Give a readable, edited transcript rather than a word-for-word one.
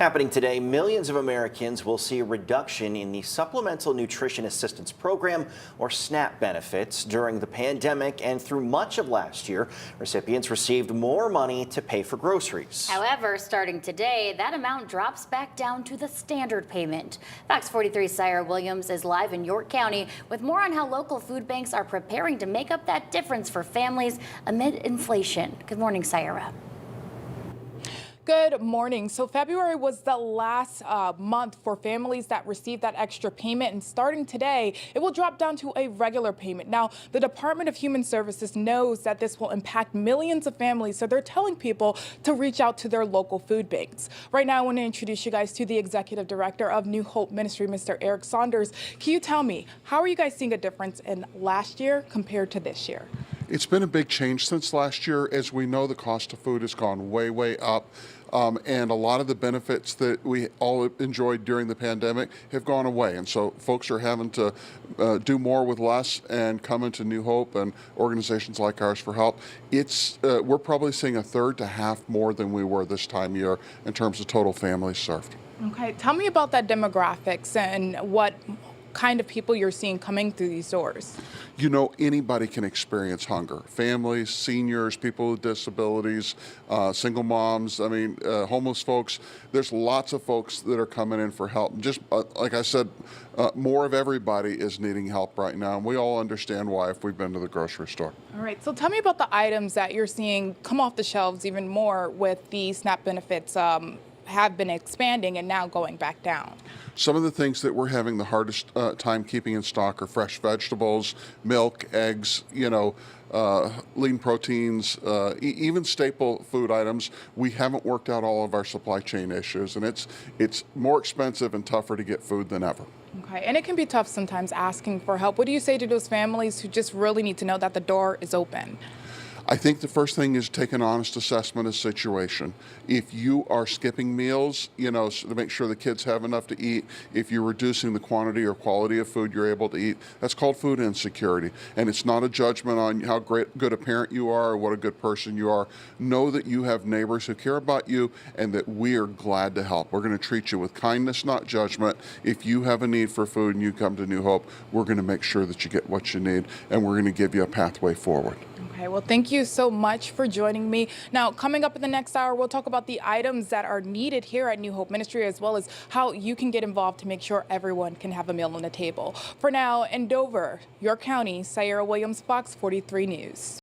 Happening today, millions of Americans will see a reduction in the Supplemental Nutrition Assistance Program, or SNAP, benefits. During the pandemic and through much of last year, recipients received more money to pay for groceries. However, starting today, that amount drops back down to the standard payment. Fox 43's Syra Williams is live in York County with more on how local food banks are preparing to make up that difference for families amid inflation. Good morning, Syra. Good morning. So February was the last month for families that received that extra payment, and starting today, it will drop down to a regular payment. Now, the Department of Human Services knows that this will impact millions of families, so they're telling people to reach out to their local food banks. Right now, I want to introduce you guys to the Executive Director of New Hope Ministry, Mr. Eric Saunders. Can you tell me, how are you guys seeing a difference in last year compared to this year? It's been a big change since last year. As we know, the cost of food has gone way, way up. And a lot of the benefits that we all enjoyed during the pandemic have gone away. And so folks are having to do more with less and come into New Hope and organizations like ours for help. We're probably seeing a third to half more than we were this time of year in terms of total families served. Okay, tell me about that demographics and what kind of people you're seeing coming through these doors. You know, anybody can experience hunger. Families, seniors, people with disabilities, single moms, homeless folks. There's lots of folks that are coming in for help. Just like I said, more of everybody is needing help right now, and we all understand why if we've been to the grocery store. All right, so tell me about the items that you're seeing come off the shelves even more with the SNAP benefits have been expanding and now going back down. Some of the things that we're having the hardest time keeping in stock are fresh vegetables, milk, eggs, lean proteins, even staple food items. We haven't worked out all of our supply chain issues, and it's more expensive and tougher to get food than ever. Okay, and it can be tough sometimes asking for help. What do you say to those families who just really need to know that the door is open? I think the first thing is take an honest assessment of the situation. If you are skipping meals, so to make sure the kids have enough to eat, if you're reducing the quantity or quality of food you're able to eat, that's called food insecurity. And it's not a judgment on how good a parent you are or what a good person you are. Know that you have neighbors who care about you and that we are glad to help. We're going to treat you with kindness, not judgment. If you have a need for food and you come to New Hope, we're going to make sure that you get what you need, and we're going to give you a pathway forward. Okay, well, thank you so much for joining me. Now, coming up in the next hour, we'll talk about the items that are needed here at New Hope Ministry, as well as how you can get involved to make sure everyone can have a meal on the table. For now, in Dover, York County, Syra Williams, Fox 43 News.